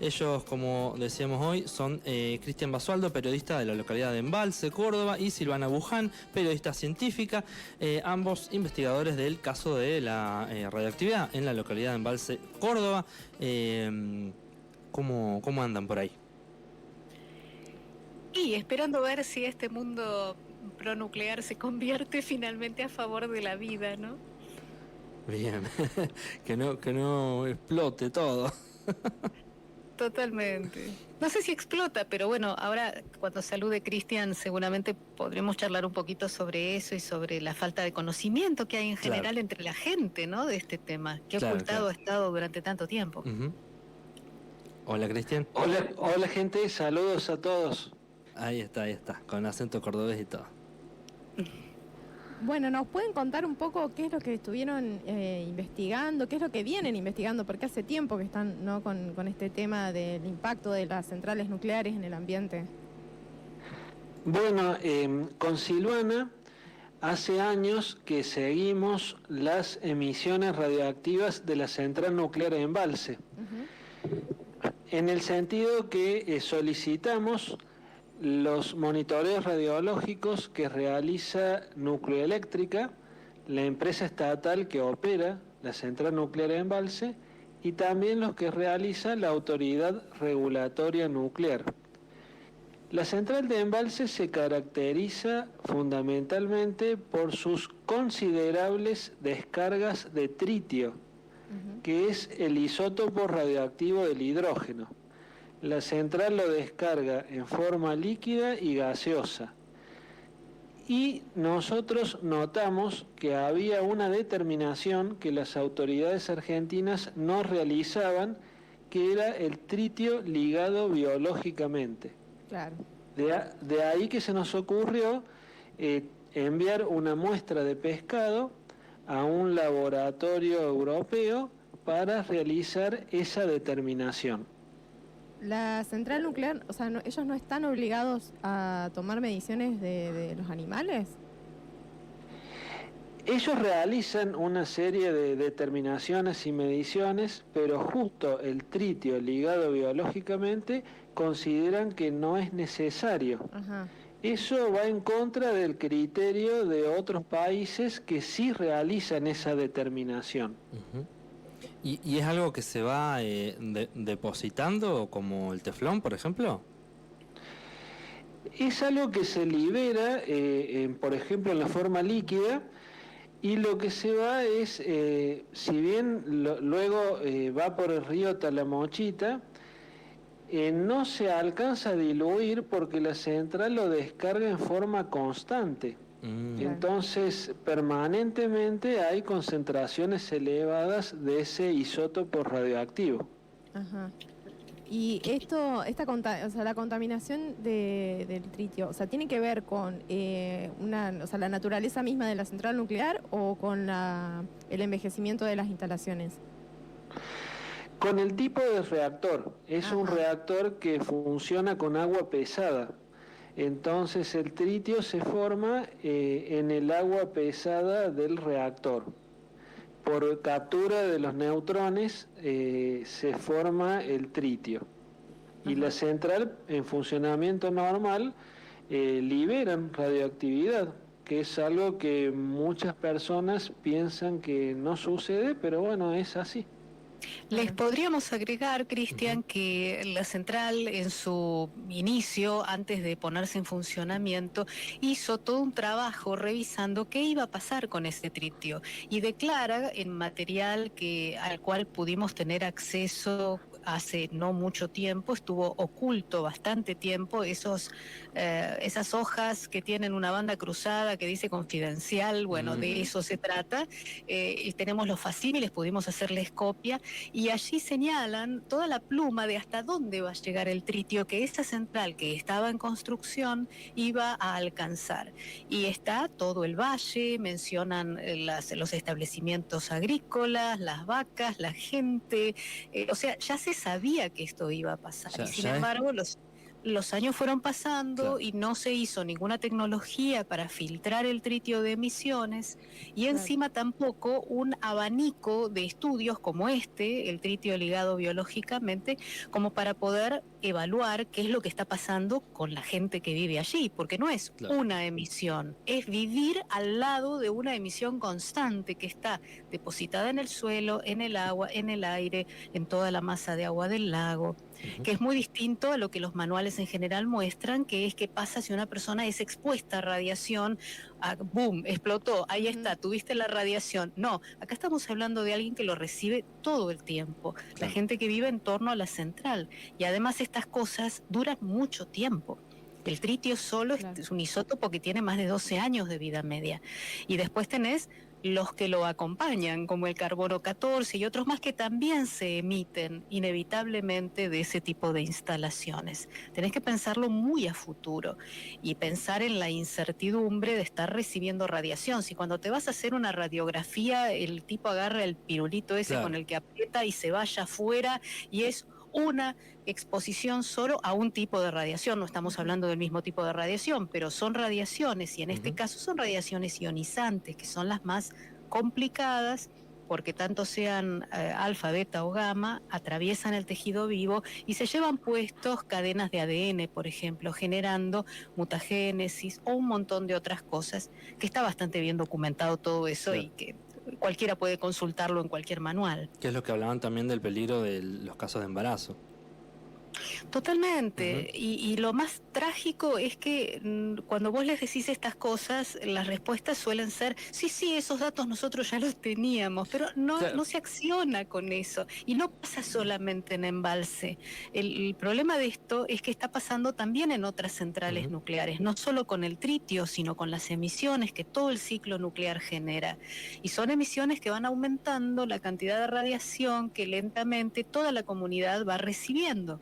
Ellos, como decíamos hoy, son Cristian Basualdo, periodista de la localidad de Embalse, Córdoba, y Silvana Buján, periodista científica, ambos investigadores del caso de la radioactividad en la localidad de Embalse, Córdoba. ¿Cómo andan por ahí? Y esperando ver si este mundo pronuclear se convierte finalmente a favor de la vida, ¿no? Bien, que no explote todo. Totalmente. No sé si explota, pero bueno, ahora cuando salude Cristian seguramente podremos charlar un poquito sobre eso y sobre la falta de conocimiento que hay en Claro, general entre la gente, ¿no? De este tema, que claro, ocultado claro. ha estado durante tanto tiempo. Hola, Cristian. Hola gente, saludos a todos. Ahí está, con acento cordobés y todo. Bueno, ¿nos pueden contar un poco qué es lo que estuvieron investigando, qué es lo que vienen investigando? Porque hace tiempo que están, ¿no?, con este tema del impacto de las centrales nucleares en el ambiente. Bueno, con Silvana hace años que seguimos las emisiones radioactivas de la central nuclear de Embalse, en el sentido que solicitamos los monitoreos radiológicos que realiza Nucleoeléctrica, la empresa estatal que opera la central nuclear de Embalse, y también los que realiza la Autoridad Regulatoria Nuclear. La central de Embalse se caracteriza fundamentalmente por sus considerables descargas de tritio, que es el isótopo radioactivo del hidrógeno. La central lo descarga en forma líquida y gaseosa. Y nosotros notamos que había una determinación que las autoridades argentinas no realizaban, que era el tritio ligado biológicamente. Claro. De ahí que se nos ocurrió enviar una muestra de pescado a un laboratorio europeo para realizar esa determinación. La central nuclear, o sea, ¿ellos no están obligados a tomar mediciones de los animales? Ellos realizan una serie de determinaciones y mediciones, pero justo el tritio ligado biológicamente consideran que no es necesario. Ajá. Eso va en contra del criterio de otros países que sí realizan esa determinación. ¿Y es algo que se va depositando, como el teflón, por ejemplo? Es algo que se libera, por ejemplo, en la forma líquida, y lo que se va es, si bien luego va por el río Talamochita, no se alcanza a diluir porque la central lo descarga en forma constante. Entonces, permanentemente hay concentraciones elevadas de ese isótopo radioactivo. Ajá. Y la contaminación del tritio, o sea, ¿tiene que ver con la naturaleza misma de la central nuclear o con el envejecimiento de las instalaciones? Con el tipo de reactor. Es un reactor que funciona con agua pesada. Entonces el tritio se forma en el agua pesada del reactor. Por captura de los neutrones se forma el tritio. Y la central, en funcionamiento normal, liberan radioactividad, que es algo que muchas personas piensan que no sucede, pero bueno, es así. Les podríamos agregar, Cristian, que la central en su inicio, antes de ponerse en funcionamiento, hizo todo un trabajo revisando qué iba a pasar con ese tritio y declara en material al cual pudimos tener acceso hace no mucho tiempo, estuvo oculto bastante tiempo, esas hojas que tienen una banda cruzada que dice confidencial, bueno, de eso se trata, y tenemos los facsímiles, pudimos hacerles copia, y allí señalan toda la pluma de hasta dónde va a llegar el tritio que esa central que estaba en construcción iba a alcanzar. Y está todo el valle, mencionan los establecimientos agrícolas, las vacas, la gente, o sea, ya se sabía que esto iba a pasar. Y sin embargo, los años fueron pasando Claro. y no se hizo ninguna tecnología para filtrar el tritio de emisiones y encima tampoco un abanico de estudios como este, el tritio ligado biológicamente, como para poder evaluar qué es lo que está pasando con la gente que vive allí, porque no es Claro. una emisión, es vivir al lado de una emisión constante que está depositada en el suelo, en el agua, en el aire, en toda la masa de agua del lago, que es muy distinto a lo que los manuales en general muestran, que es qué pasa si una persona es expuesta a radiación, boom, explotó, ahí está, tuviste la radiación. No, acá estamos hablando de alguien que lo recibe todo el tiempo, la Claro. gente que vive en torno a la central. Y además estas cosas duran mucho tiempo. El tritio solo es un isótopo que tiene más de 12 años de vida media. Y después tenés los que lo acompañan, como el carbono 14 y otros más que también se emiten inevitablemente de ese tipo de instalaciones. Tenés que pensarlo muy a futuro y pensar en la incertidumbre de estar recibiendo radiación. Si cuando te vas a hacer una radiografía el tipo agarra el pirulito ese con el que aprieta y se vaya afuera y es una exposición solo a un tipo de radiación, no estamos hablando del mismo tipo de radiación, pero son radiaciones y en este caso son radiaciones ionizantes, que son las más complicadas porque tanto sean alfa, beta o gamma, atraviesan el tejido vivo y se llevan puestos cadenas de ADN, por ejemplo, generando mutagénesis o un montón de otras cosas, que está bastante bien documentado todo eso y que cualquiera puede consultarlo en cualquier manual. Que es lo que hablaban también del peligro de los casos de embarazo. Totalmente. Y lo más trágico es que cuando vos les decís estas cosas, las respuestas suelen ser, sí, sí, esos datos nosotros ya los teníamos, pero no se acciona con eso. Y no pasa solamente en embalse. El problema de esto es que está pasando también en otras centrales nucleares, no solo con el tritio, sino con las emisiones que todo el ciclo nuclear genera. Y son emisiones que van aumentando la cantidad de radiación que lentamente toda la comunidad va recibiendo.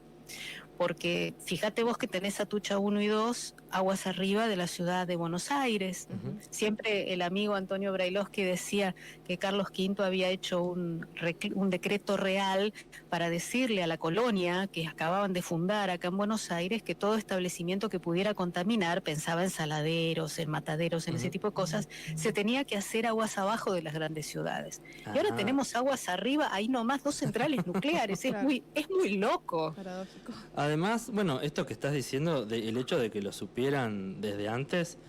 Porque fíjate vos que tenés Atucha 1 y 2 aguas arriba de la ciudad de Buenos Aires. Siempre el amigo Antonio Brailovsky decía que Carlos V había hecho un decreto real para decirle a la colonia que acababan de fundar acá en Buenos Aires que todo establecimiento que pudiera contaminar, pensaba en saladeros, en mataderos, en ese tipo de cosas, se tenía que hacer aguas abajo de las grandes ciudades. Y ahora tenemos aguas arriba, ahí nomás 2 centrales nucleares, es muy loco. Paradójico. Además, bueno, esto que estás diciendo, el hecho de que lo supieran desde antes,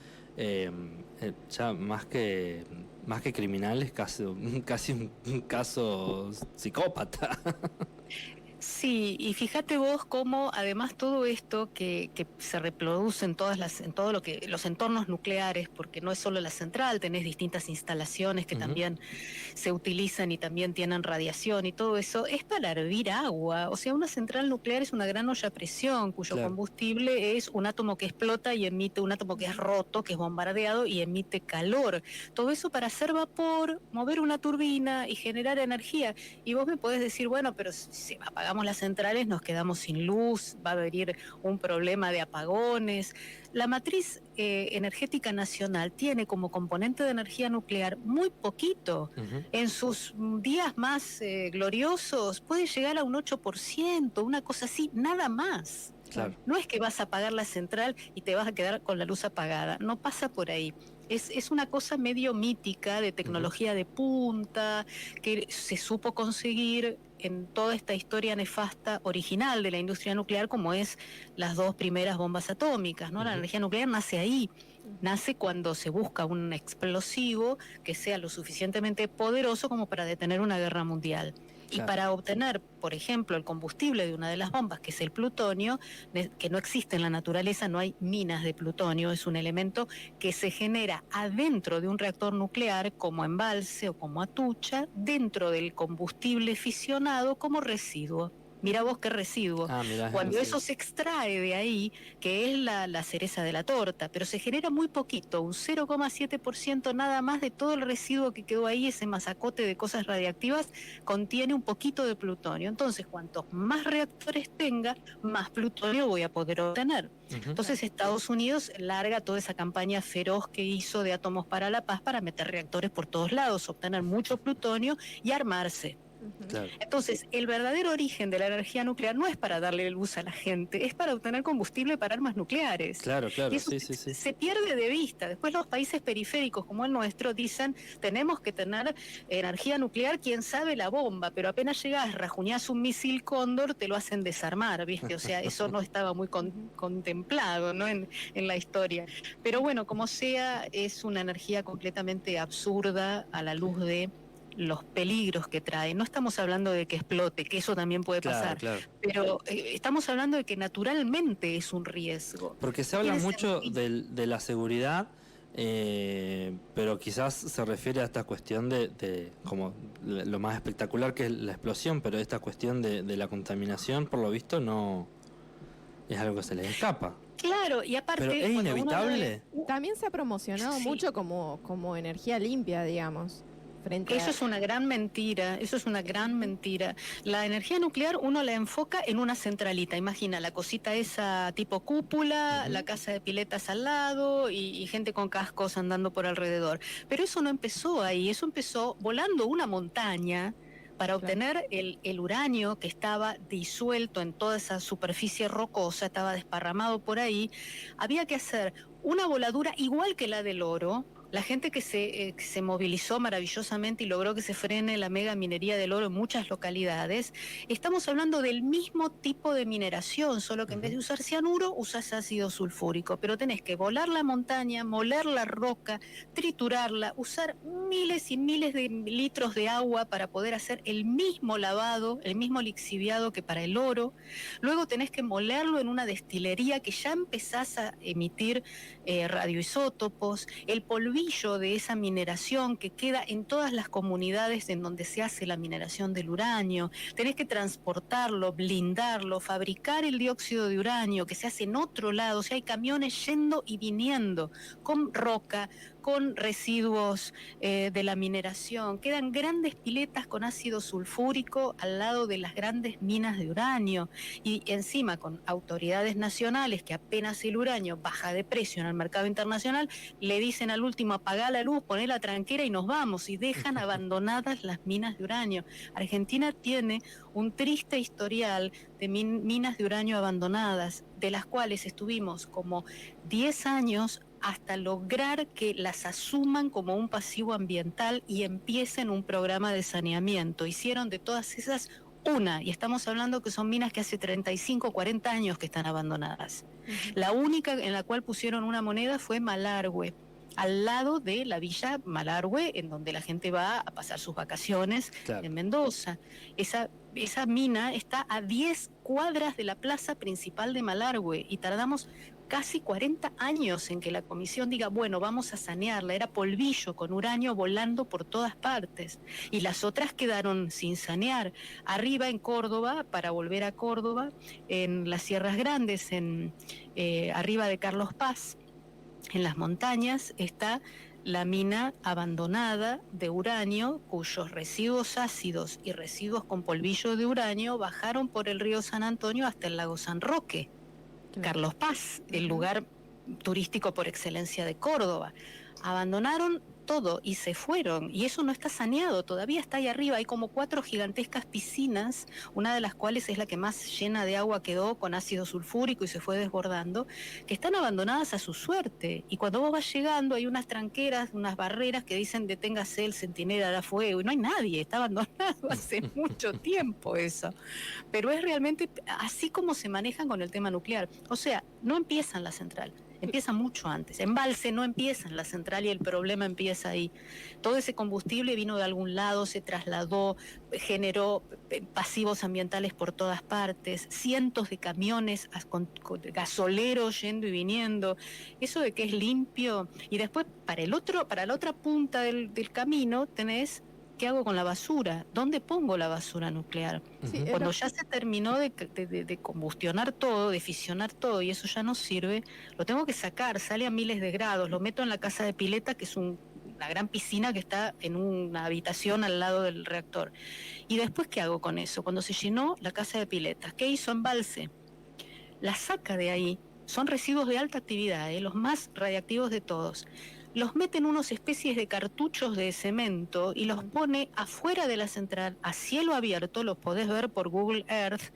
ya más que criminal, es casi un caso psicópata. Sí, y fíjate vos cómo además todo esto que se reproduce en todos los entornos nucleares, porque no es solo la central, tenés distintas instalaciones que también se utilizan y también tienen radiación y todo eso, es para hervir agua. O sea, una central nuclear es una gran olla a presión cuyo combustible es un átomo que explota y emite, un átomo que es roto, que es bombardeado y emite calor. Todo eso para hacer vapor, mover una turbina y generar energía. Y vos me podés decir, bueno, pero si apagamos las centrales nos quedamos sin luz, va a venir un problema de apagones. La matriz energética nacional tiene como componente de energía nuclear muy poquito. En sus días más gloriosos puede llegar a un 8%, una cosa así, nada más. Claro. No es que vas a apagar la central y te vas a quedar con la luz apagada, no pasa por ahí. Es una cosa medio mítica de tecnología de punta que se supo conseguir en toda esta historia nefasta original de la industria nuclear, como es las 2 primeras bombas atómicas, ¿no? La energía nuclear nace ahí. Nace cuando se busca un explosivo que sea lo suficientemente poderoso como para detener una guerra mundial. Y para obtener, por ejemplo, el combustible de una de las bombas, que es el plutonio, que no existe en la naturaleza, no hay minas de plutonio, es un elemento que se genera adentro de un reactor nuclear como embalse o como atucha, dentro del combustible fisionado como residuo. Mira vos qué residuo. Cuando eso se extrae de ahí, que es la cereza de la torta, pero se genera muy poquito, un 0,7% nada más de todo el residuo que quedó ahí, ese masacote de cosas radiactivas, contiene un poquito de plutonio. Entonces, cuantos más reactores tenga, más plutonio voy a poder obtener. Entonces, Estados Unidos larga toda esa campaña feroz que hizo de Átomos para la Paz para meter reactores por todos lados, obtener mucho plutonio y armarse. Claro. Entonces, el verdadero origen de la energía nuclear no es para darle luz a la gente, es para obtener combustible para armas nucleares. Claro, Y eso sí. se pierde de vista. Después los países periféricos como el nuestro dicen, tenemos que tener energía nuclear, quién sabe la bomba, pero apenas llegas, rajuñás un misil Cóndor, te lo hacen desarmar, ¿viste? O sea, eso no estaba muy contemplado, ¿no? en la historia. Pero bueno, como sea, es una energía completamente absurda a la luz de los peligros que trae. No estamos hablando de que explote, que eso también puede pasar, pero estamos hablando de que naturalmente es un riesgo. Porque se habla mucho de la seguridad, pero quizás se refiere a esta cuestión de como lo más espectacular que es la explosión, pero esta cuestión de la contaminación, por lo visto, no es algo que se les escapa. Claro, y aparte... ¿Pero es inevitable? También se ha promocionado mucho como energía limpia, digamos. Eso es una gran mentira, eso es una gran mentira. La energía nuclear uno la enfoca en una centralita, imagina la cosita esa tipo cúpula, la casa de piletas al lado y gente con cascos andando por alrededor. Pero eso no empezó ahí, eso empezó volando una montaña para obtener el uranio que estaba disuelto en toda esa superficie rocosa, estaba desparramado por ahí. Había que hacer una voladura igual que la del oro. La gente que se movilizó maravillosamente y logró que se frene la mega minería del oro en muchas localidades, estamos hablando del mismo tipo de mineración, solo que en vez de usar cianuro, usas ácido sulfúrico. Pero tenés que volar la montaña, moler la roca, triturarla, usar miles y miles de litros de agua para poder hacer el mismo lavado, el mismo lixiviado que para el oro. Luego tenés que molerlo en una destilería que ya empezás a emitir radioisótopos, el polvillo de esa mineración que queda en todas las comunidades en donde se hace la mineración del uranio. Tenés que transportarlo, blindarlo, fabricar el dióxido de uranio que se hace en otro lado. O sea, hay camiones yendo y viniendo con roca, con residuos de la mineración. Quedan grandes piletas con ácido sulfúrico al lado de las grandes minas de uranio y encima con autoridades nacionales que apenas el uranio baja de precio en el mercado internacional, le dicen al último apagá la luz, poné la tranquera y nos vamos, y dejan abandonadas las minas de uranio. Argentina tiene un triste historial de minas de uranio abandonadas, de las cuales estuvimos como 10 años hasta lograr que las asuman como un pasivo ambiental y empiecen un programa de saneamiento. Hicieron de todas esas una, y estamos hablando que son minas que hace 35, 40 años que están abandonadas. La única en la cual pusieron una moneda fue Malargüe, al lado de la villa Malargüe, en donde la gente va a pasar sus vacaciones en Mendoza. Esa mina está a 10 cuadras de la plaza principal de Malargüe y tardamos casi 40 años en que la comisión diga, bueno, vamos a sanearla. Era polvillo con uranio volando por todas partes. Y las otras quedaron sin sanear. Arriba en Córdoba, para volver a Córdoba, en las Sierras Grandes, arriba de Carlos Paz, en las montañas, está la mina abandonada de uranio, cuyos residuos ácidos y residuos con polvillo de uranio bajaron por el río San Antonio hasta el lago San Roque. Carlos Paz, el lugar turístico por excelencia de Córdoba. Abandonaron todo y se fueron, y eso no está saneado, todavía está ahí arriba. Hay como 4 gigantescas piscinas, una de las cuales es la que más llena de agua quedó con ácido sulfúrico y se fue desbordando, que están abandonadas a su suerte. Y cuando vos vas llegando hay unas tranqueras, unas barreras que dicen deténgase, el centinela hará fuego, y no hay nadie, está abandonado hace mucho tiempo eso. Pero es realmente así como se manejan con el tema nuclear. O sea, no empiezan la central, empieza mucho antes. Embalse no empieza en la central y el problema empieza ahí. Todo ese combustible vino de algún lado, se trasladó, generó pasivos ambientales por todas partes, cientos de camiones con gasoleros yendo y viniendo. Eso de que es limpio. Y después para la otra punta del camino tenés ¿qué hago con la basura? ¿Dónde pongo la basura nuclear? Sí, cuando ya se terminó de combustionar todo, de fisionar todo, y eso ya no sirve, lo tengo que sacar, sale a miles de grados, lo meto en la casa de pileta, que es una gran piscina que está en una habitación al lado del reactor. ¿Y después qué hago con eso? Cuando se llenó la casa de piletas, ¿qué hizo Embalse? La saca de ahí, son residuos de alta actividad, los más radiactivos de todos. los mete en unas especies de cartuchos de cemento y los pone afuera de la central, a cielo abierto, los podés ver por Google Earth,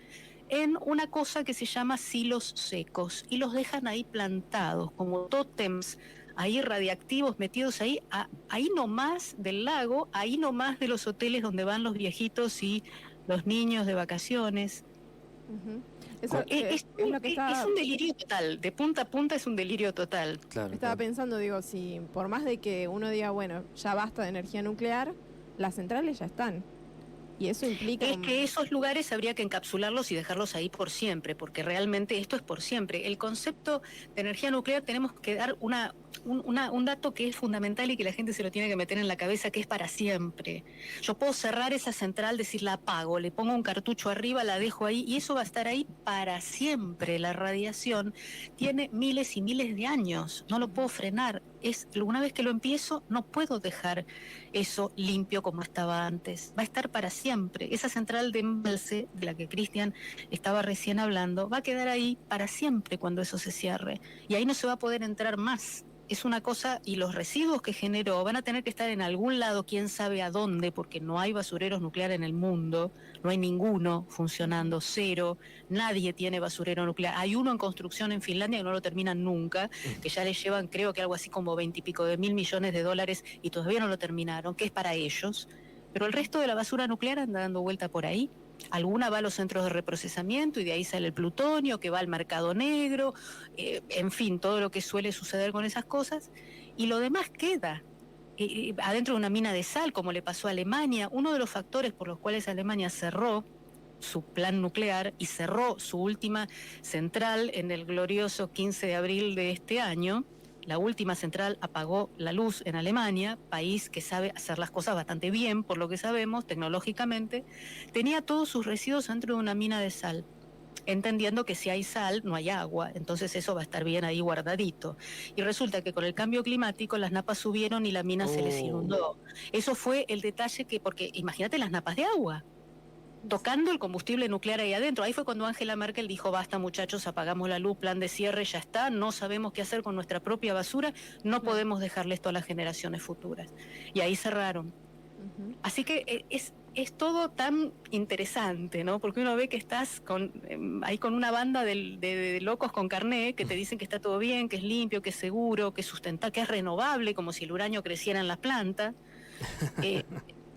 en una cosa que se llama silos secos, y los dejan ahí plantados, como tótems, ahí radiactivos metidos ahí, ahí nomás del lago, ahí nomás de los hoteles donde van los viejitos y los niños de vacaciones. Ujú. Eso es lo que estaba... Es un delirio total, de punta a punta es un delirio total. Claro, Estaba claro. pensando, digo, si por más de que uno diga, bueno, ya basta de energía nuclear, las centrales ya están. Y eso implica... Es que esos lugares habría que encapsularlos y dejarlos ahí por siempre, porque realmente esto es por siempre. El concepto de energía nuclear tenemos que dar un dato que es fundamental y que la gente se lo tiene que meter en la cabeza, que es para siempre. Yo puedo cerrar esa central, decir la apago, le pongo un cartucho arriba, la dejo ahí y eso va a estar ahí para siempre. La radiación tiene miles y miles de años, no lo puedo frenar. Una vez que lo empiezo, no puedo dejar eso limpio como estaba antes. Va a estar para siempre. Esa central de embalse, de la que Cristian estaba recién hablando, va a quedar ahí para siempre cuando eso se cierre. Y ahí no se va a poder entrar más. Es una cosa, y los residuos que generó van a tener que estar en algún lado, quién sabe a dónde, porque no hay basureros nucleares en el mundo, no hay ninguno funcionando, cero, nadie tiene basurero nuclear. Hay uno en construcción en Finlandia que no lo terminan nunca, que ya les llevan creo que algo así como 20 y pico de mil millones de dólares y todavía no lo terminaron, que es para ellos. Pero el resto de la basura nuclear anda dando vuelta por ahí. Alguna va a los centros de reprocesamiento y de ahí sale el plutonio, que va al mercado negro, en fin, todo lo que suele suceder con esas cosas. Y lo demás queda adentro de una mina de sal, como le pasó a Alemania. Uno de los factores por los cuales Alemania cerró su plan nuclear y cerró su última central en el glorioso 15 de abril de este año. La última central apagó la luz en Alemania, país que sabe hacer las cosas bastante bien, por lo que sabemos, tecnológicamente. Tenía todos sus residuos dentro de una mina de sal, entendiendo que si hay sal, no hay agua, entonces eso va a estar bien ahí guardadito. Y resulta que con el cambio climático las napas subieron y la mina se les inundó. Eso fue el detalle que, porque imagínate las napas de agua, tocando el combustible nuclear ahí adentro. Ahí fue cuando Angela Merkel dijo, basta muchachos, apagamos la luz, plan de cierre, ya está, no sabemos qué hacer con nuestra propia basura, no podemos dejarle esto a las generaciones futuras. Y ahí cerraron. Así que es todo tan interesante, ¿no? Porque uno ve que estás ahí con una banda de locos con carné que te dicen que está todo bien, que es limpio, que es seguro, que es sustentable, que es renovable, como si el uranio creciera en la planta.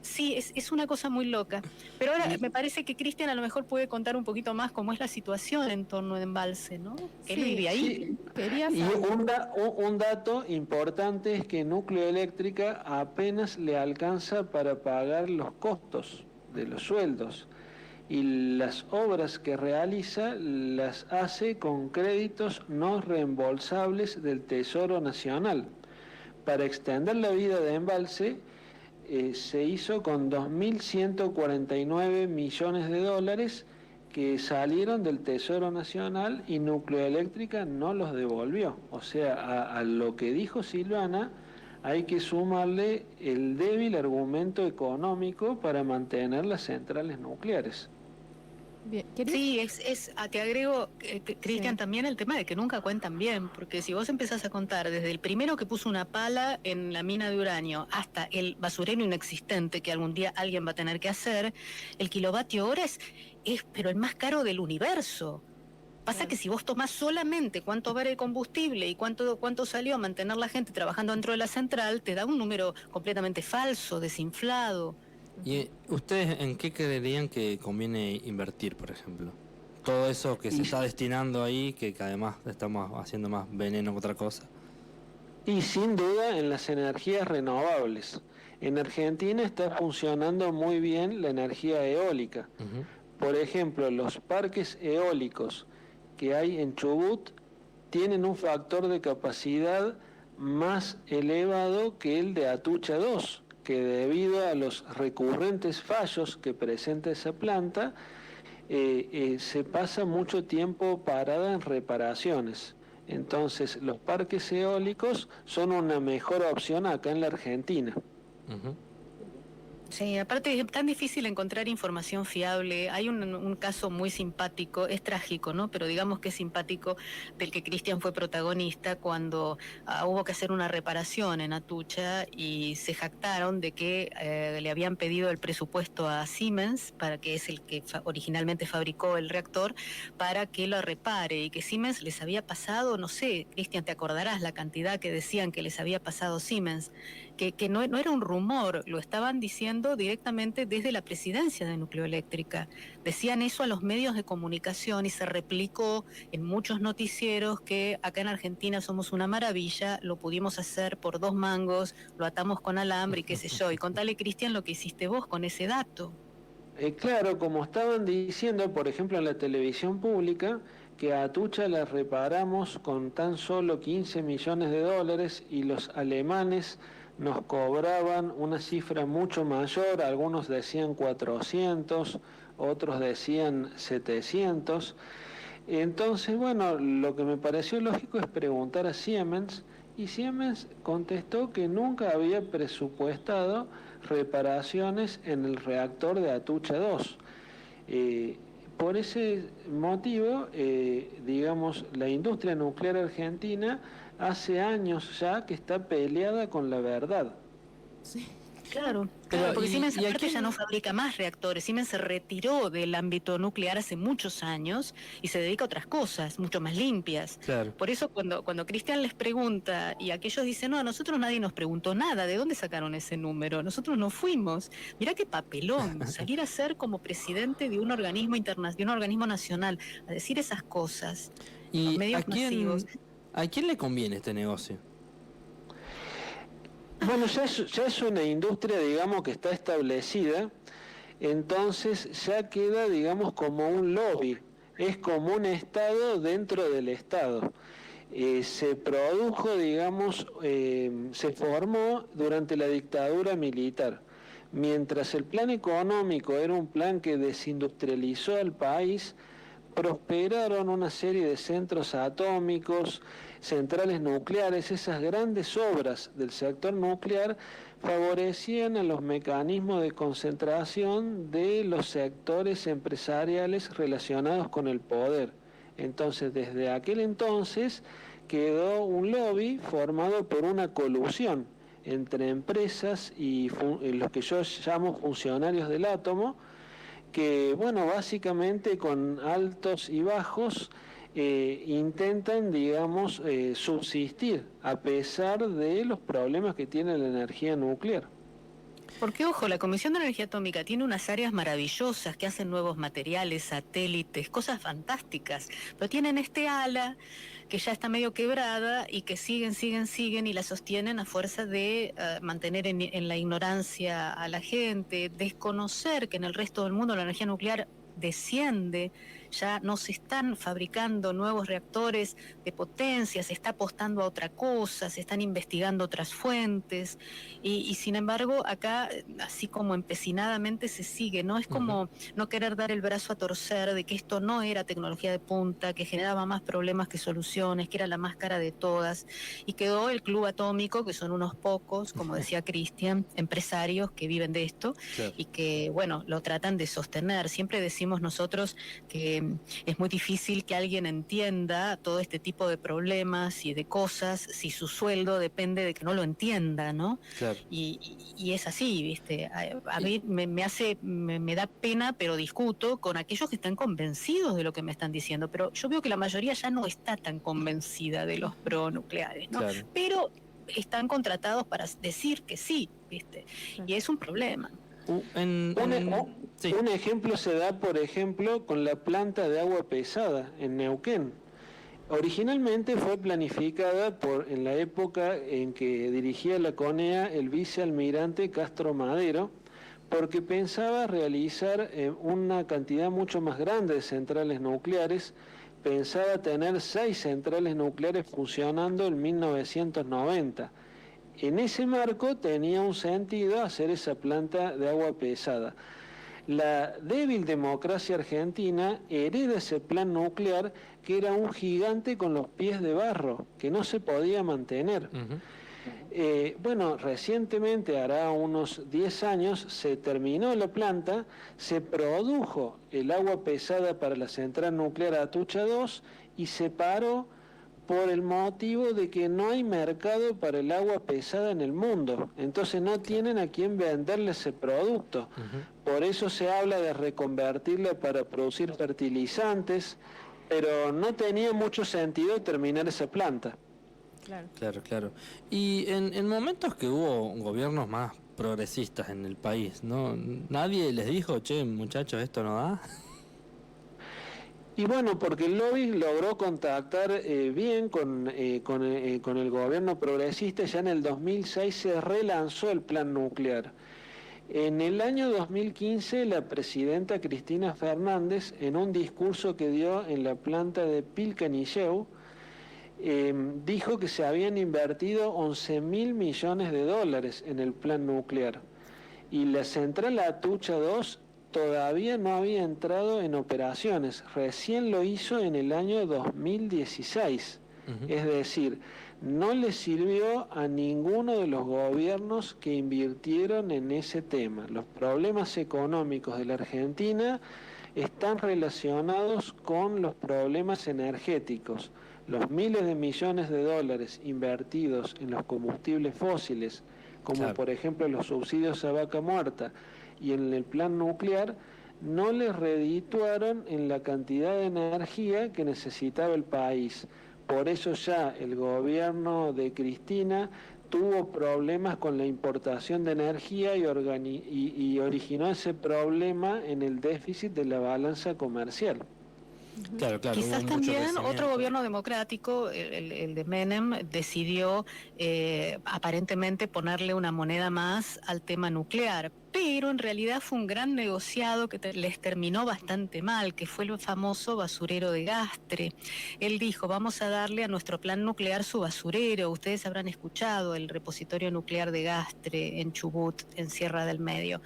Sí, es una cosa muy loca. Pero ahora me parece que Cristian a lo mejor puede contar un poquito más cómo es la situación en torno a Embalse, ¿no? Que él vive ahí. Sí. Quería Y saber... un dato importante es que Núcleo Eléctrica apenas le alcanza para pagar los costos de los sueldos y las obras que realiza las hace con créditos no reembolsables del Tesoro Nacional. Para extender la vida de Embalse se hizo con 2.149 millones de dólares que salieron del Tesoro Nacional y Núcleo Eléctrica no los devolvió. O sea, a lo que dijo Silvana hay que sumarle el débil argumento económico para mantener las centrales nucleares. Bien, Sí, te agrego, Cristian, Sí. también el tema de que nunca cuentan bien, porque si vos empezás a contar desde el primero que puso una pala en la mina de uranio hasta el basurero inexistente que algún día alguien va a tener que hacer, el kilovatio hora es pero el más caro del universo. Pasa que si vos tomás solamente cuánto vale el combustible y cuánto salió a mantener la gente trabajando dentro de la central, te da un número completamente falso, desinflado. ¿Y ustedes en qué creerían que conviene invertir, por ejemplo? Todo eso que se está destinando ahí, que además estamos haciendo más veneno que otra cosa. Y sin duda en las energías renovables. En Argentina está funcionando muy bien la energía eólica. Por ejemplo, los parques eólicos que hay en Chubut tienen un factor de capacidad más elevado que el de Atucha 2, que debido a los recurrentes fallos que presenta esa planta, se pasa mucho tiempo parada en reparaciones. Entonces, los parques eólicos son una mejor opción acá en la Argentina. Sí, aparte es tan difícil encontrar información fiable. Hay un caso muy simpático, es trágico, ¿no? Pero digamos que es simpático, del que Cristian fue protagonista cuando hubo que hacer una reparación en Atucha y se jactaron de que le habían pedido el presupuesto a Siemens, para que es el que originalmente fabricó el reactor, para que lo repare, y que Siemens les había pasado, no sé, Cristian, te acordarás la cantidad que decían que les había pasado Siemens, que no era un rumor, lo estaban diciendo directamente desde la presidencia de Nucleoeléctrica. Decían eso a los medios de comunicación y se replicó en muchos noticieros que acá en Argentina somos una maravilla, lo pudimos hacer por 2 mangos, lo atamos con alambre y qué sé yo. Y contale, Cristian, lo que hiciste vos con ese dato. Claro, como estaban diciendo, por ejemplo, en la televisión pública, que a Atucha la reparamos con tan solo 15 millones de dólares y los alemanes nos cobraban una cifra mucho mayor, algunos decían 400, otros decían 700. Entonces, bueno, lo que me pareció lógico es preguntar a Siemens, y Siemens contestó que nunca había presupuestado reparaciones en el reactor de Atucha 2. Por ese motivo, digamos, la industria nuclear argentina hace años ya que está peleada con la verdad. Sí. Claro, Pero, porque y- Siemens y aparte aquí- ya no fabrica más reactores. Siemens se retiró del ámbito nuclear hace muchos años y se dedica a otras cosas, mucho más limpias. Claro. Por eso cuando Cristian les pregunta y aquellos dicen, no, a nosotros nadie nos preguntó nada, ¿de dónde sacaron ese número? Nosotros no fuimos. Mirá qué papelón, salir a ser como presidente de un organismo de un organismo nacional, a decir esas cosas. Los ¿Y medios a masivos. quién le conviene este negocio? Bueno, ya es una industria, digamos, que está establecida, entonces ya queda, digamos, como un lobby, es como un Estado dentro del Estado. Se produjo, digamos, se formó durante la dictadura militar. Mientras el plan económico era un plan que desindustrializó al país, prosperaron una serie de centros atómicos, centrales nucleares. Esas grandes obras del sector nuclear favorecían a los mecanismos de concentración de los sectores empresariales relacionados con el poder. Entonces, desde aquel entonces quedó un lobby formado por una colusión entre empresas y los que yo llamo funcionarios del átomo, que, bueno, básicamente con altos y bajos intentan, digamos, subsistir a pesar de los problemas que tiene la energía nuclear. Porque, ojo, la Comisión de Energía Atómica tiene unas áreas maravillosas que hacen nuevos materiales, satélites, cosas fantásticas, pero tienen este ala que ya está medio quebrada y que siguen y la sostienen a fuerza de mantener en la ignorancia a la gente, desconocer que en el resto del mundo la energía nuclear desciende, ya no se están fabricando nuevos reactores de potencia, se está apostando a otra cosa, se están investigando otras fuentes, y sin embargo acá, así como empecinadamente se sigue, ¿no? Es como no querer dar el brazo a torcer de que esto no era tecnología de punta, que generaba más problemas que soluciones, que era la más cara de todas, y quedó el Club Atómico, que son unos pocos, como decía Cristian, empresarios que viven de esto, Claro. y que, bueno, lo tratan de sostener. Siempre decimos nosotros que es muy difícil que alguien entienda todo este tipo de problemas y de cosas si su sueldo depende de que no lo entienda, ¿no? Claro. Y es así, ¿viste? A mí me da pena, pero discuto con aquellos que están convencidos de lo que me están diciendo, pero yo veo que la mayoría ya no está tan convencida de los pronucleares, ¿no? Claro. Pero están contratados para decir que sí, ¿viste? Y es un problema. Sí. Un ejemplo se da, por ejemplo, con la planta de agua pesada en Neuquén. Originalmente fue planificada en la época en que dirigía la CONEA el vicealmirante Castro Madero, porque pensaba realizar una cantidad mucho más grande de centrales nucleares. Pensaba tener 6 centrales nucleares funcionando en 1990. En ese marco tenía un sentido hacer esa planta de agua pesada. La débil democracia argentina hereda ese plan nuclear que era un gigante con los pies de barro, que no se podía mantener. Bueno, recientemente, hará unos 10 años, se terminó la planta, se produjo el agua pesada para la central nuclear Atucha 2 y se paró por el motivo de que no hay mercado para el agua pesada en el mundo. Entonces no tienen a quién venderle ese producto. Por eso se habla de reconvertirla para producir fertilizantes, pero no tenía mucho sentido terminar esa planta. Claro. Y en momentos que hubo gobiernos más progresistas en el país, ¿no? Nadie les dijo, che, muchachos, esto no da. Y bueno, porque el lobby logró contactar bien con el gobierno progresista. Ya en el 2006 se relanzó el plan nuclear. En el año 2015, la presidenta Cristina Fernández, en un discurso que dio en la planta de Pilcanilleu, dijo que se habían invertido 11.000 millones de dólares en el plan nuclear. Y la central Atucha 2 todavía no había entrado en operaciones, recién lo hizo en el año 2016. Es decir, no le sirvió a ninguno de los gobiernos que invirtieron en ese tema. Los problemas económicos de la Argentina están relacionados con los problemas energéticos. Los miles de millones de dólares invertidos en los combustibles fósiles, como por ejemplo los subsidios a vaca muerta, y en el plan nuclear, no les redituaron en la cantidad de energía que necesitaba el país. Por eso ya el gobierno de Cristina tuvo problemas con la importación de energía y originó ese problema en el déficit de la balanza comercial. Claro. Quizás también otro gobierno democrático, el de Menem, decidió aparentemente ponerle una moneda más al tema nuclear, pero en realidad fue un gran negociado que les terminó bastante mal, que fue el famoso basurero de Gastre. Él dijo, vamos a darle a nuestro plan nuclear su basurero. Ustedes habrán escuchado el repositorio nuclear de Gastre en Chubut, en Sierra del Medio.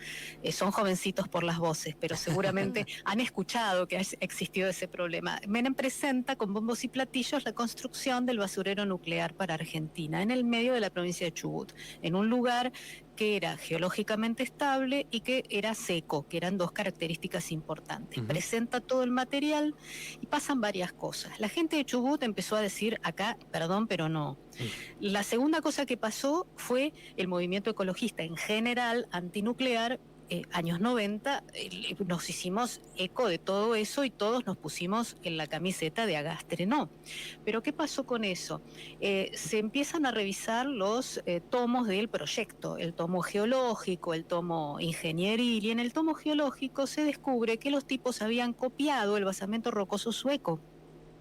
Son jovencitos por las voces, pero seguramente han escuchado que ha existido ese problema. Menem presenta con bombos y platillos la construcción del basurero nuclear para Argentina, en el medio de la provincia de Chubut, en un lugar que era geológicamente estable y que era seco, que eran dos características importantes. Presenta todo el material y pasan varias cosas. La gente de Chubut empezó a decir, acá, perdón, pero no. La segunda cosa que pasó fue el movimiento ecologista en general, antinuclear. Años 90, nos hicimos eco de todo eso y todos nos pusimos en la camiseta de Agastre no. Pero ¿qué pasó con eso? Se empiezan a revisar los tomos del proyecto, el tomo geológico, el tomo ingenieril, y en el tomo geológico se descubre que los tipos habían copiado el basamento rocoso sueco.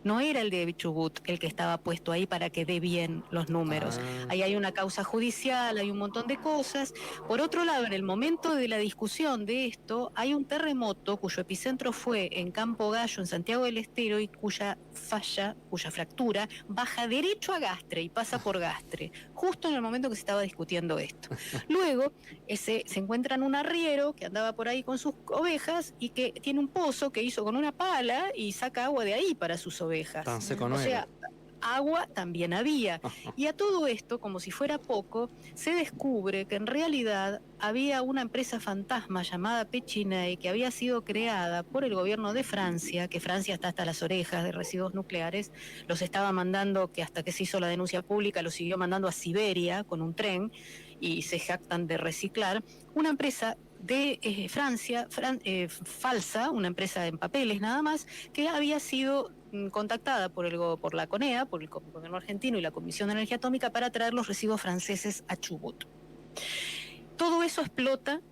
No era el de Chubut el que estaba puesto ahí para que dé bien los números. Ahí hay una causa judicial, hay un montón de cosas. Por otro lado, en el momento de la discusión de esto, hay un terremoto cuyo epicentro fue en Campo Gallo, en Santiago del Estero, y cuya fractura, baja derecho a Gastre y pasa por Gastre, justo en el momento que se estaba discutiendo esto. Luego, se encuentran un arriero que andaba por ahí con sus ovejas y que tiene un pozo que hizo con una pala y saca agua de ahí para sus ovejas. Tan seco no o sea, agua también había. Y a todo esto, como si fuera poco, se descubre que en realidad había una empresa fantasma llamada Pechiney que había sido creada por el gobierno de Francia, que Francia está hasta las orejas de residuos nucleares, los estaba mandando, que hasta que se hizo la denuncia pública, los siguió mandando a Siberia con un tren y se jactan de reciclar. Una empresa de Francia, falsa, una empresa en papeles nada más, que había sido contactada por la CONEA, por el gobierno argentino y la Comisión de Energía Atómica para traer los residuos franceses a Chubut. Todo eso explota.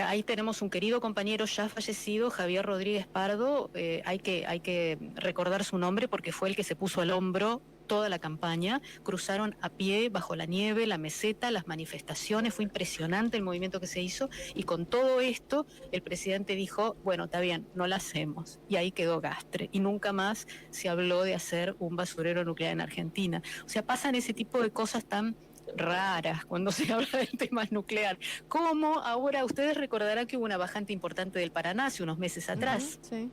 Ahí tenemos un querido compañero ya fallecido, Javier Rodríguez Pardo. Hay que recordar su nombre porque fue el que se puso al hombro toda la campaña. Cruzaron a pie bajo la nieve, la meseta, las manifestaciones. Fue impresionante el movimiento que se hizo, y con todo esto el presidente dijo, bueno, está bien, no la hacemos, y ahí quedó Gastre, y nunca más se habló de hacer un basurero nuclear en Argentina. O sea, pasan ese tipo de cosas tan raras cuando se habla del tema nuclear. Como ahora ustedes recordarán que hubo una bajante importante del Paraná hace unos meses atrás, Sí.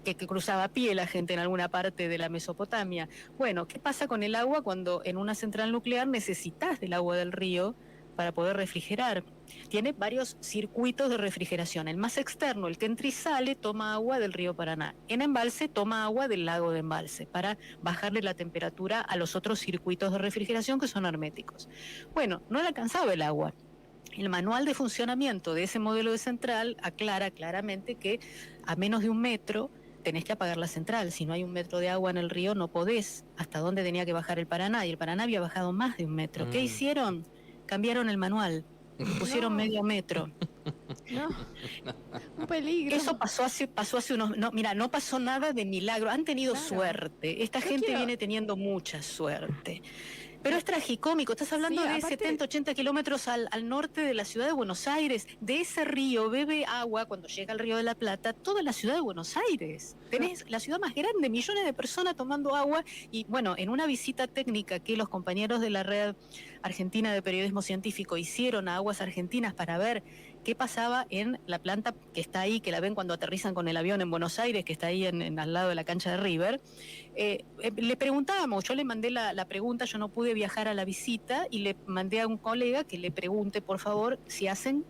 que cruzaba a pie la gente en alguna parte de la Mesopotamia. Bueno, ¿qué pasa con el agua cuando en una central nuclear necesitas del agua del río para poder refrigerar? Tiene varios circuitos de refrigeración. El más externo, el que entra y sale, toma agua del río Paraná. En embalse toma agua del lago de embalse para bajarle la temperatura a los otros circuitos de refrigeración que son herméticos. Bueno, no le alcanzaba el agua. El manual de funcionamiento de ese modelo de central aclara claramente que a menos de 1 metro tenés que apagar la central. Si no hay 1 metro de agua en el río, no podés. ¿Hasta dónde tenía que bajar el Paraná? Y el Paraná había bajado más de 1 metro. ¿Qué hicieron? Cambiaron el manual. Pusieron No. medio metro. No, un peligro. Eso pasó hace unos... No, mira, no pasó nada de milagro. Han tenido Claro. suerte. Esta Yo gente quiero- viene teniendo mucha suerte. Pero es tragicómico. Estás hablando Sí, de aparte- 70, 80 kilómetros al norte de la ciudad de Buenos Aires. De ese río bebe agua, cuando llega al Río de la Plata, toda la ciudad de Buenos Aires. Tenés la ciudad más grande, millones de personas tomando agua. Y bueno, en una visita técnica que los compañeros de la Red Argentina de Periodismo Científico hicieron a Aguas Argentinas para ver qué pasaba en la planta que está ahí, que la ven cuando aterrizan con el avión en Buenos Aires, que está ahí al lado de la cancha de River, le preguntábamos, yo le mandé la pregunta, yo no pude viajar a la visita, y le mandé a un colega que le pregunte, por favor, si hacen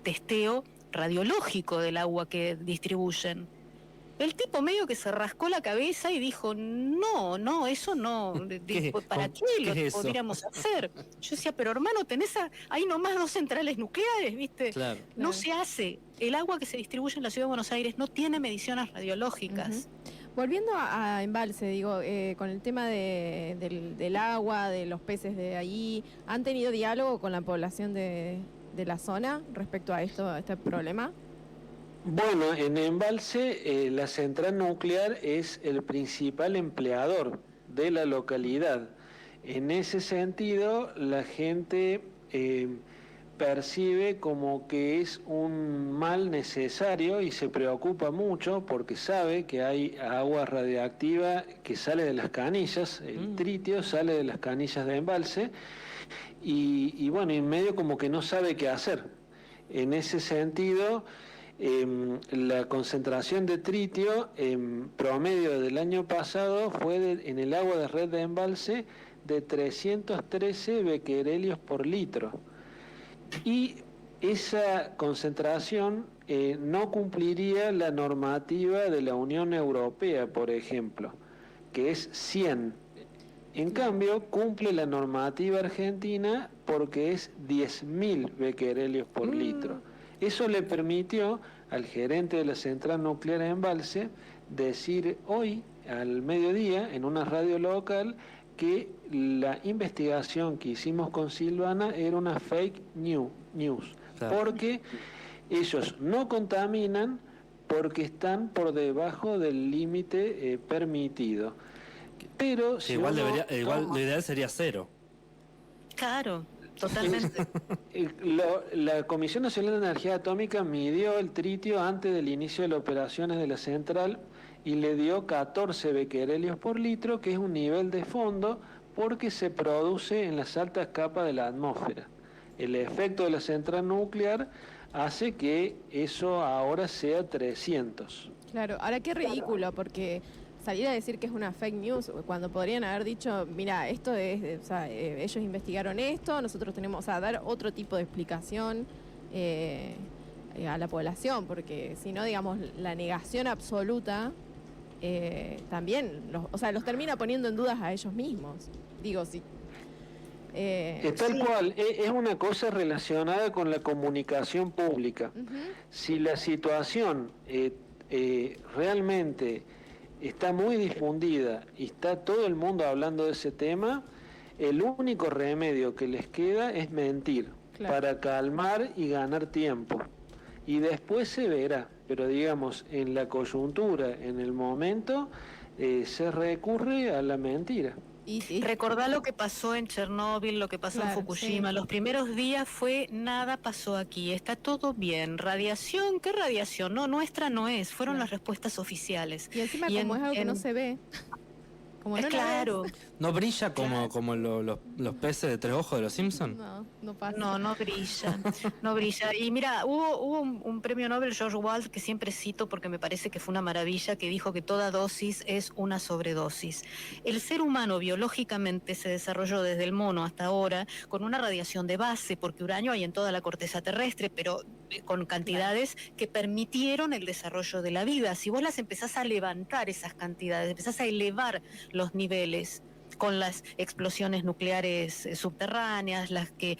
testeo radiológico del agua que distribuyen. El tipo medio que se rascó la cabeza y dijo, no, eso no, ¿Qué? ¿para ¿Qué qué lo es eso? podríamos hacer? Yo decía, pero hermano, tenés ahí nomás 2 centrales nucleares, ¿viste? Claro. No Claro. se hace. El agua que se distribuye en la ciudad de Buenos Aires no tiene mediciones radiológicas. Volviendo a embalse, digo, con el tema del agua, de los peces de allí, ¿han tenido diálogo con la población de la zona respecto a este problema? Bueno, en embalse la central nuclear es el principal empleador de la localidad. En ese sentido, la gente percibe como que es un mal necesario y se preocupa mucho porque sabe que hay agua radiactiva que sale de las canillas, el tritio sale de las canillas de embalse y bueno, en medio como que no sabe qué hacer. En ese sentido, la concentración de tritio en promedio del año pasado fue en el agua de red de embalse de 313 becquerelios por litro. Y esa concentración no cumpliría la normativa de la Unión Europea, por ejemplo, que es 100. En cambio, cumple la normativa argentina porque es 10.000 becquerelios por litro. Eso le permitió al gerente de la central nuclear de embalse decir hoy, al mediodía, en una radio local, que la investigación que hicimos con Silvana era una fake news, Claro. porque ellos no contaminan porque están por debajo del límite permitido. Pero Que igual lo ideal sería 0. Claro, totalmente. La Comisión Nacional de Energía Atómica midió el tritio antes del inicio de las operaciones de la central y le dio 14 becquerelios por litro, que es un nivel de fondo porque se produce en las altas capas de la atmósfera. El efecto de la central nuclear hace que eso ahora sea 300. Claro, ahora qué ridículo, porque salir a decir que es una fake news cuando podrían haber dicho, mira, esto es, o sea, ellos investigaron esto, nosotros tenemos a dar otro tipo de explicación a la población, porque si no, digamos, la negación absoluta también, los termina poniendo en dudas a ellos mismos. Digo, sí. Tal cual, es una cosa relacionada con la comunicación pública. Si la situación realmente está muy difundida y está todo el mundo hablando de ese tema, el único remedio que les queda es mentir, Claro. para calmar y ganar tiempo. Y después se verá, pero digamos, en la coyuntura, en el momento, se recurre a la mentira. Recordá lo que pasó en Chernóbil, lo que pasó en Claro, Fukushima. sí. Los primeros días fue nada pasó aquí, está todo bien. Radiación, ¿qué radiación? No, nuestra no es, fueron Claro. las respuestas oficiales. Y encima, Y como en- es algo que no en- se ve. Como no la Claro. ¿No brilla como, Claro. los peces de tres ojos de los ves, Simpsons? no pasa. No brilla, no brilla. Y mira, hubo un premio Nobel, George Wald, que siempre cito porque me parece que fue una maravilla, que dijo que toda dosis es una sobredosis. El ser humano biológicamente se desarrolló desde el mono hasta ahora con una radiación de base, porque uranio hay en toda la corteza terrestre, pero con cantidades que permitieron el desarrollo de la vida. Si vos las empezás a levantar esas cantidades, empezás a elevar los niveles con las explosiones nucleares subterráneas, las que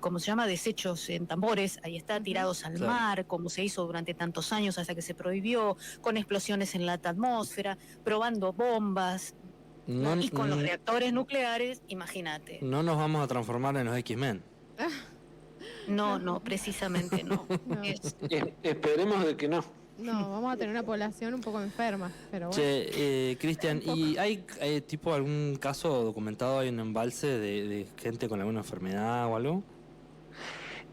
como se llama, desechos en tambores, ahí está, tirados al Claro. mar, como se hizo durante tantos años hasta que se prohibió, con explosiones en la atmósfera, probando bombas, No, y con los reactores nucleares, imagínate. no nos vamos a transformar en los X-Men. No, precisamente no. No. Esperemos de que no. No, vamos a tener una población un poco enferma, pero bueno. Che, Cristian, ¿y hay tipo algún caso documentado ahí en embalse de gente con alguna enfermedad o algo?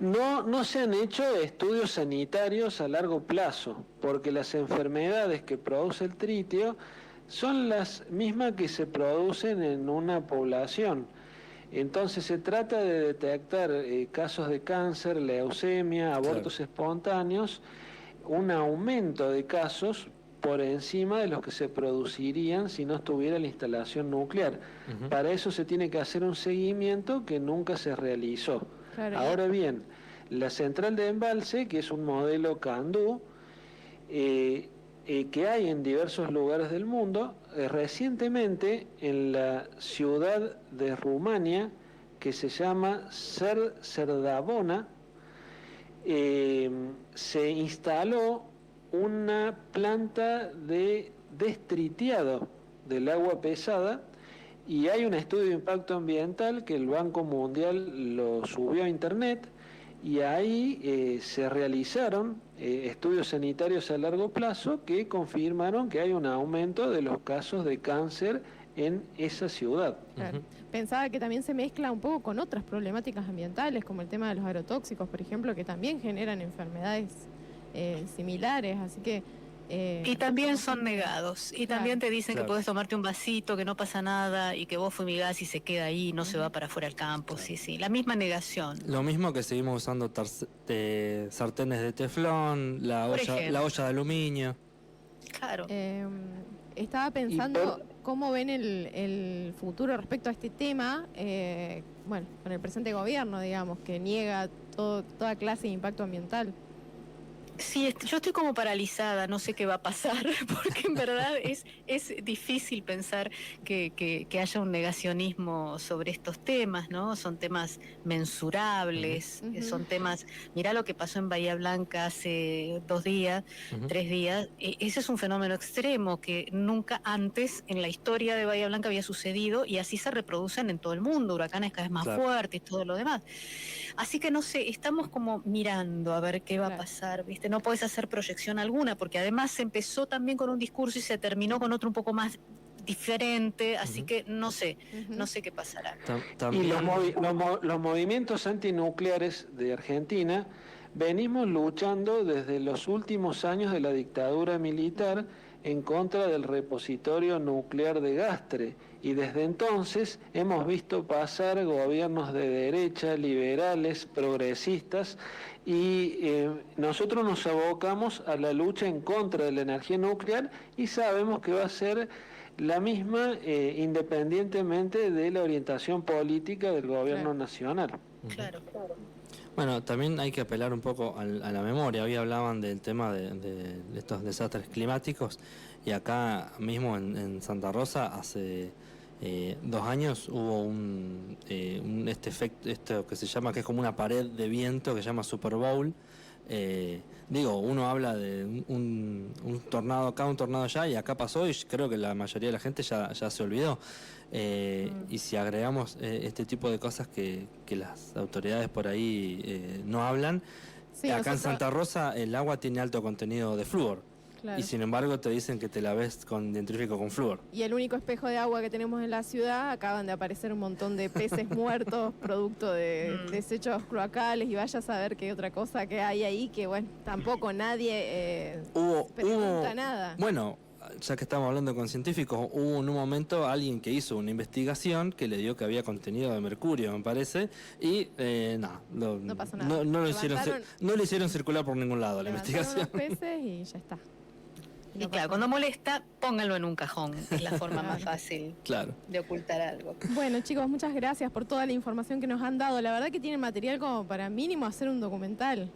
No se han hecho estudios sanitarios a largo plazo, porque las enfermedades que produce el tritio son las mismas que se producen en una población. Entonces se trata de detectar casos de cáncer, leucemia, abortos espontáneos, un aumento de casos por encima de los que se producirían si no estuviera la instalación nuclear. Ujú. Para eso se tiene que hacer un seguimiento que nunca se realizó. Claro, Ahora bien, la central de embalse, que es un modelo CANDU, que hay en diversos lugares del mundo, recientemente en la ciudad de Rumania, que se llama Cerdabona, se instaló una planta de destritiado del agua pesada y hay un estudio de impacto ambiental que el Banco Mundial lo subió a internet y ahí se realizaron estudios sanitarios a largo plazo que confirmaron que hay un aumento de los casos de cáncer en esa ciudad. claro. Ujú. Pensaba que también se mezcla un poco con otras problemáticas ambientales, como el tema de los agrotóxicos, por ejemplo, que también generan enfermedades similares, así que... Y también son negados. Y también te dicen Claro. que puedes tomarte un vasito, que no pasa nada, y que vos fumigás y se queda ahí, no se va para afuera al campo. Sí. La misma negación. Lo mismo que seguimos usando sartenes de teflón, Por ejemplo. la olla de aluminio. Claro. Estaba pensando cómo ven el futuro respecto a este tema, bueno, con el presente gobierno, digamos, que niega toda clase de impacto ambiental. Sí, yo estoy como paralizada, no sé qué va a pasar, porque en verdad es difícil pensar que haya un negacionismo sobre estos temas, ¿no? Son temas mensurables, Ujú. son temas... Mirá lo que pasó en Bahía Blanca hace 2 días, Ujú. 3 días. Ese es un fenómeno extremo que nunca antes en la historia de Bahía Blanca había sucedido y así se reproducen en todo el mundo, huracanes cada vez más Claro. fuertes y todo lo demás. Así que no sé, estamos como mirando a ver qué va a Claro. pasar, ¿viste? No podés hacer proyección alguna, porque además se empezó también con un discurso y se terminó con otro un poco más diferente, así Ujú. que no sé Ujú. qué pasará. Y También, los movimientos antinucleares de Argentina venimos luchando desde los últimos años de la dictadura militar en contra del repositorio nuclear de Gastre y desde entonces hemos visto pasar gobiernos de derecha, liberales, progresistas y nosotros nos abocamos a la lucha en contra de la energía nuclear y sabemos que va a ser la misma independientemente de la orientación política del gobierno Claro. nacional. Claro. bueno, también hay que apelar un poco a la memoria. Hoy hablaban del tema de estos desastres climáticos y acá mismo en Santa Rosa hace 2 años hubo este efecto, esto que se llama, que es como una pared de viento que se llama Super Bowl. Uno habla de un tornado acá, un tornado allá, y acá pasó y creo que la mayoría de la gente ya se olvidó. Y si agregamos este tipo de cosas que las autoridades por ahí no hablan, Sí, acá en nosotros- Santa Rosa el agua tiene alto contenido de flúor. claro. Y sin embargo te dicen que te la ves con dentífrico con flúor. Y el único espejo de agua que tenemos en la ciudad, acaban de aparecer un montón de peces muertos, producto de desechos cloacales, y vaya a saber qué otra cosa que hay ahí, que bueno, tampoco nadie Hubo pregunta nada. Bueno, ya que estamos hablando con científicos, hubo en un momento alguien que hizo una investigación que le dio que había contenido de mercurio, me parece, y nada, No pasó nada. no lo hicieron circular por ningún lado la Levantaron investigación. los peces y ya está. Y No claro, pasó cuando nada. molesta, pónganlo en un cajón, es la forma más Claro. fácil Claro. de ocultar algo. Bueno, chicos, muchas gracias por toda la información que nos han dado. La verdad que tienen material como para mínimo hacer un documental.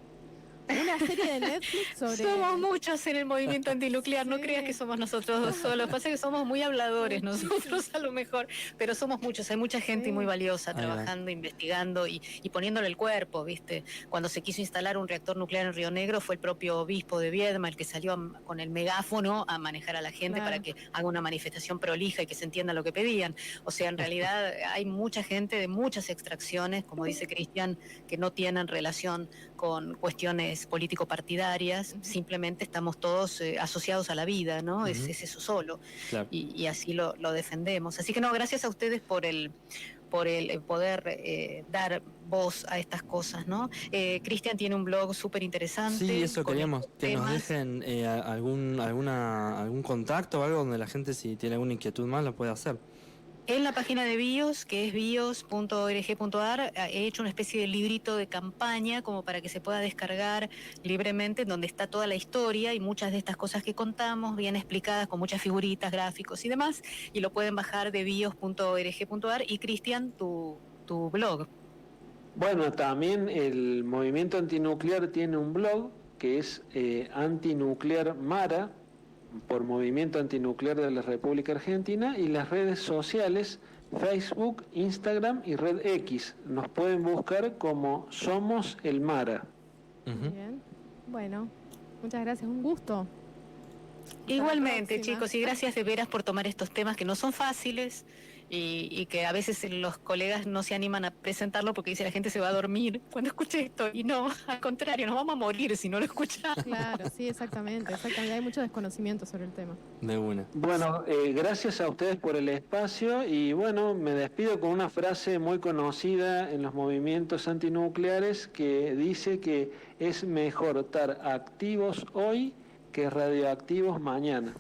Una serie de Netflix sobre... Somos muchos en el movimiento antinuclear, no Sí. creas que somos nosotros dos solos. Pasa que somos muy habladores nosotros a lo mejor, pero somos muchos, hay mucha gente Sí. muy valiosa Ahí va. trabajando, investigando y poniéndole el cuerpo, ¿viste? Cuando se quiso instalar un reactor nuclear en Río Negro fue el propio obispo de Viedma el que salió con el megáfono a manejar a la gente Claro. para que haga una manifestación prolija y que se entienda lo que pedían. O sea, en realidad hay mucha gente de muchas extracciones, como dice Cristian, que no tienen relación con cuestiones político-partidarias, simplemente estamos todos asociados a la vida, ¿no? Es eso solo, Claro. y así lo defendemos. Así que no, gracias a ustedes por el poder dar voz a estas cosas, ¿no? Cristian tiene un blog súper interesante. Sí, eso con queríamos, estos que nos temas. dejen algún contacto o algo donde la gente, si tiene alguna inquietud más, lo puede hacer. En la página de BIOS, que es bios.org.ar, he hecho una especie de librito de campaña como para que se pueda descargar libremente, donde está toda la historia y muchas de estas cosas que contamos, bien explicadas con muchas figuritas, gráficos y demás, y lo pueden bajar de bios.org.ar. Y Cristian, tu blog. Bueno, también el movimiento antinuclear tiene un blog que es Antinuclear Mara, por Movimiento Antinuclear de la República Argentina, y las redes sociales Facebook, Instagram y Red X. Nos pueden buscar como Somos el Mara. Ujú. Bien. Bueno, muchas gracias, un gusto. Hasta la Igualmente, próxima. chicos, y gracias de veras por tomar estos temas que no son fáciles y que a veces los colegas no se animan a presentarlo porque dice la gente se va a dormir cuando escuche esto, y no, al contrario, nos vamos a morir si no lo escuchamos. Claro, sí, exactamente. Hay mucho desconocimiento sobre el tema. De una. Bueno, gracias a ustedes por el espacio y bueno, me despido con una frase muy conocida en los movimientos antinucleares que dice que es mejor estar activos hoy que radioactivos mañana.